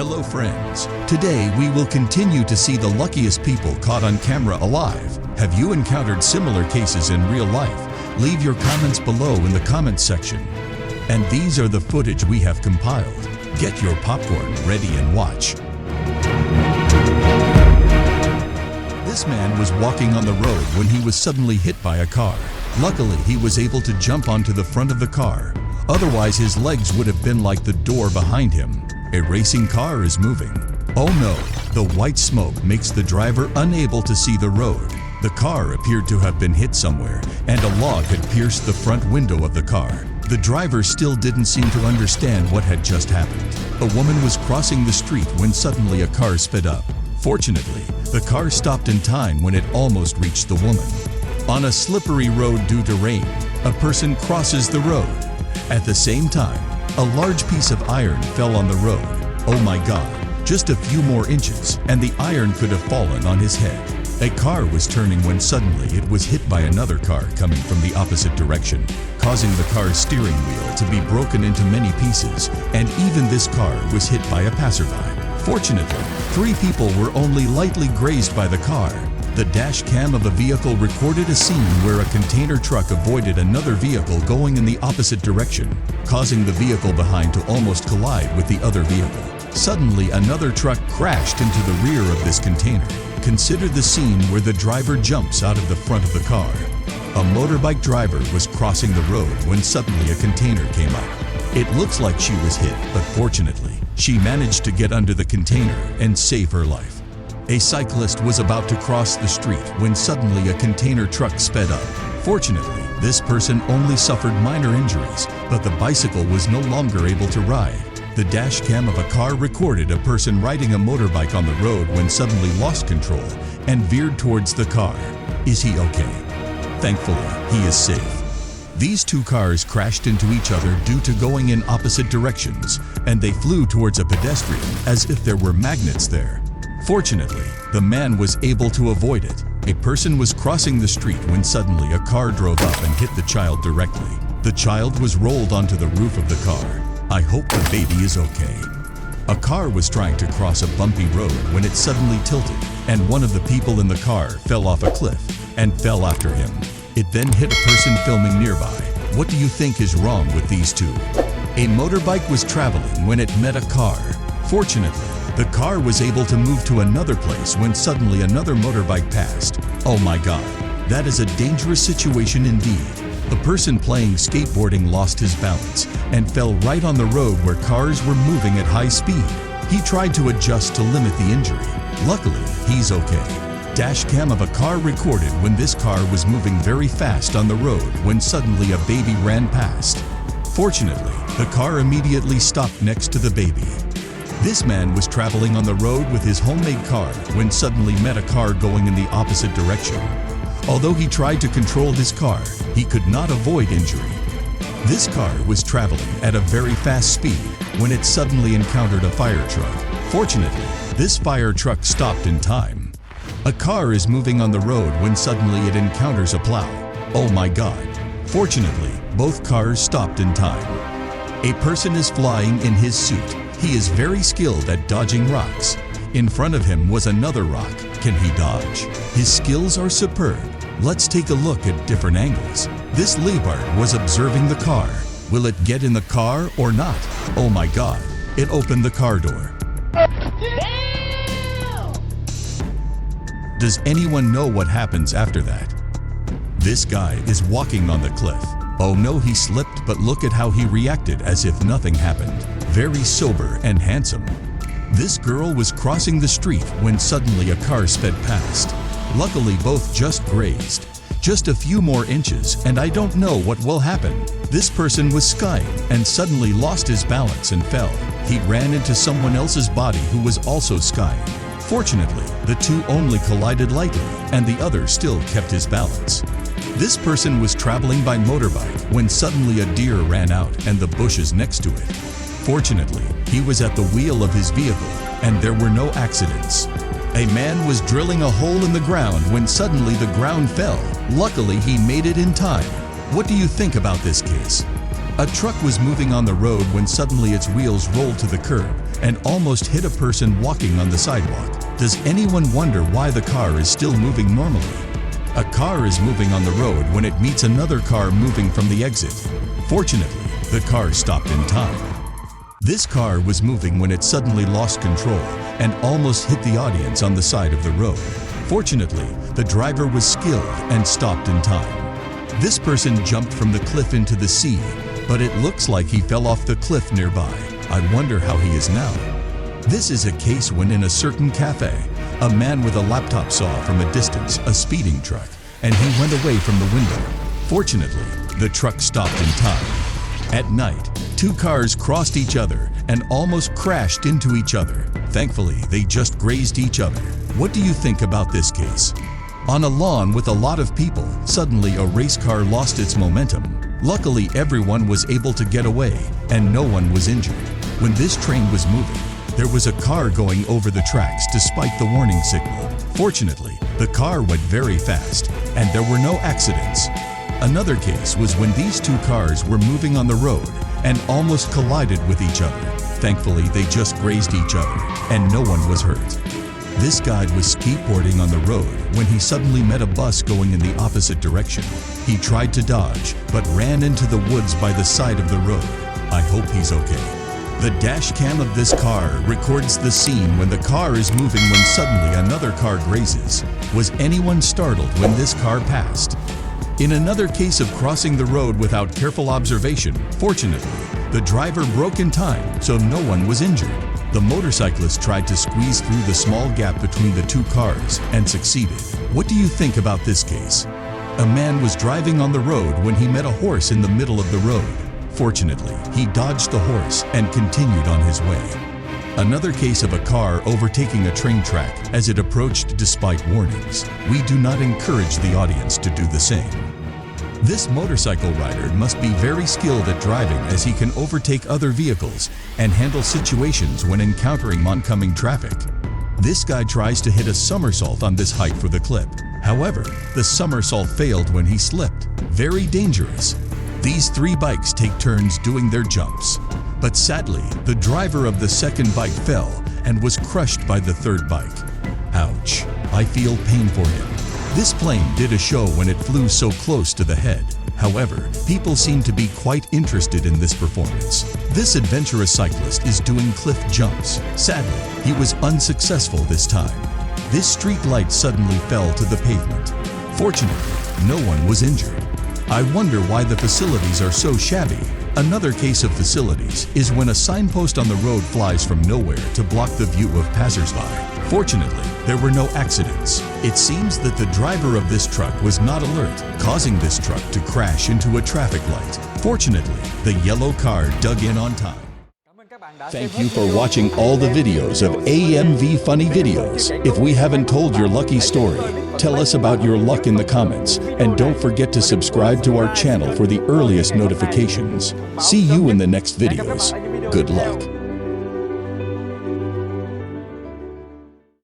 Hello friends. Today we will continue to see the luckiest people caught on camera alive. Have you encountered similar cases in real life? Leave your comments below in the comments section. And these are the footage we have compiled. Get your popcorn ready and watch. This man was walking on the road when he was suddenly hit by a car. Luckily, he was able to jump onto the front of the car. Otherwise, his legs would have been like the door behind him. A racing car is moving. Oh no, the white smoke makes the driver unable to see the road. The car appeared to have been hit somewhere, and a log had pierced the front window of the car. The driver still didn't seem to understand what had just happened. A woman was crossing the street when suddenly a car sped up. Fortunately, the car stopped in time when it almost reached the woman. On a slippery road due to rain, a person crosses the road. At the same time, a large piece of iron fell on the road. Oh my God, just a few more inches and the iron could have fallen on his head. A car was turning when suddenly it was hit by another car coming from the opposite direction, causing the car's steering wheel to be broken into many pieces, and even this car was hit by a passerby. Fortunately, 3 people were only lightly grazed by the car. The dash cam of a vehicle recorded a scene where a container truck avoided another vehicle going in the opposite direction, causing the vehicle behind to almost collide with the other vehicle. Suddenly, another truck crashed into the rear of this container. Consider the scene where the driver jumps out of the front of the car. A motorbike driver was crossing the road when suddenly a container came up. It looks like she was hit, but fortunately, she managed to get under the container and save her life. A cyclist was about to cross the street when suddenly a container truck sped up. Fortunately, this person only suffered minor injuries, but the bicycle was no longer able to ride. The dash cam of a car recorded a person riding a motorbike on the road when suddenly lost control and veered towards the car. Is he okay? Thankfully, he is safe. These 2 cars crashed into each other due to going in opposite directions, and they flew towards a pedestrian as if there were magnets there. Fortunately, the man was able to avoid it. A person was crossing the street when suddenly a car drove up and hit the child directly. The child was rolled onto the roof of the car. I hope the baby is okay. A car was trying to cross a bumpy road when it suddenly tilted, and one of the people in the car fell off a cliff and fell after him. It then hit a person filming nearby. What do you think is wrong with these 2? A motorbike was traveling when it met a car. Fortunately, the car was able to move to another place when suddenly another motorbike passed. Oh my God, that is a dangerous situation indeed. A person playing skateboarding lost his balance and fell right on the road where cars were moving at high speed. He tried to adjust to limit the injury. Luckily, he's okay. Dash cam of a car recorded when this car was moving very fast on the road when suddenly a baby ran past. Fortunately, the car immediately stopped next to the baby. This man was traveling on the road with his homemade car when suddenly met a car going in the opposite direction. Although he tried to control his car, he could not avoid injury. This car was traveling at a very fast speed when it suddenly encountered a fire truck. Fortunately, this fire truck stopped in time. A car is moving on the road when suddenly it encounters a plow. Oh my God! Fortunately, both cars stopped in time. A person is flying in his suit. He is very skilled at dodging rocks. In front of him was another rock. Can he dodge? His skills are superb. Let's take a look at different angles. This leopard was observing the car. Will it get in the car or not? Oh my God, it opened the car door. Does anyone know what happens after that? This guy is walking on the cliff. Oh no, he slipped, but look at how he reacted as if nothing happened. Very sober and handsome. This girl was crossing the street when suddenly a car sped past. Luckily, both just grazed. Just a few more inches, and I don't know what will happen. This person was skiing and suddenly lost his balance and fell. He ran into someone else's body who was also skiing. Fortunately, the 2 only collided lightly, and the other still kept his balance. This person was traveling by motorbike when suddenly a deer ran out and the bushes next to it. Fortunately, he was at the wheel of his vehicle and there were no accidents. A man was drilling a hole in the ground when suddenly the ground fell. Luckily, he made it in time. What do you think about this case? A truck was moving on the road when suddenly its wheels rolled to the curb and almost hit a person walking on the sidewalk. Does anyone wonder why the car is still moving normally? A car is moving on the road when it meets another car moving from the exit. Fortunately, the car stopped in time. This car was moving when it suddenly lost control and almost hit the audience on the side of the road. Fortunately, the driver was skilled and stopped in time. This person jumped from the cliff into the sea, but it looks like he fell off the cliff nearby. I wonder how he is now. This is a case when in a certain cafe, a man with a laptop saw from a distance a speeding truck, and he went away from the window. Fortunately, the truck stopped in time. At night, two cars crossed each other and almost crashed into each other. Thankfully, they just grazed each other. What do you think about this case? On a lawn with a lot of people, suddenly a race car lost its momentum. Luckily, everyone was able to get away and no one was injured. When this train was moving, there was a car going over the tracks despite the warning signal. Fortunately, the car went very fast and there were no accidents. Another case was when these two cars were moving on the road and almost collided with each other. Thankfully, they just grazed each other and no one was hurt. This guy was skateboarding on the road when he suddenly met a bus going in the opposite direction. He tried to dodge, but ran into the woods by the side of the road. I hope he's okay. The dash cam of this car records the scene when the car is moving when suddenly another car grazes. Was anyone startled when this car passed? In another case of crossing the road without careful observation, fortunately, the driver broke in time, so no one was injured. The motorcyclist tried to squeeze through the small gap between the two cars and succeeded. What do you think about this case? A man was driving on the road when he met a horse in the middle of the road. Fortunately, he dodged the horse and continued on his way. Another case of a car overtaking a train track as it approached despite warnings. We do not encourage the audience to do the same. This motorcycle rider must be very skilled at driving as he can overtake other vehicles and handle situations when encountering oncoming traffic. This guy tries to hit a somersault on this height for the clip. However, the somersault failed when he slipped. Very dangerous. These three bikes take turns doing their jumps. But sadly, the driver of the second bike fell and was crushed by the third bike. Ouch. I feel pain for him. This plane did a show when it flew so close to the head. However, people seem to be quite interested in this performance. This adventurous cyclist is doing cliff jumps. Sadly, he was unsuccessful this time. This street light suddenly fell to the pavement. Fortunately, no one was injured. I wonder why the facilities are so shabby. Another case of facilities is when a signpost on the road flies from nowhere to block the view of passersby. Fortunately, there were no accidents. It seems that the driver of this truck was not alert, causing this truck to crash into a traffic light. Fortunately, the yellow car dug in on time. Thank you for watching all the videos of AMV Funny Videos. If we haven't told your lucky story, tell us about your luck in the comments. And don't forget to subscribe to our channel for the earliest notifications. See you in the next videos. Good luck.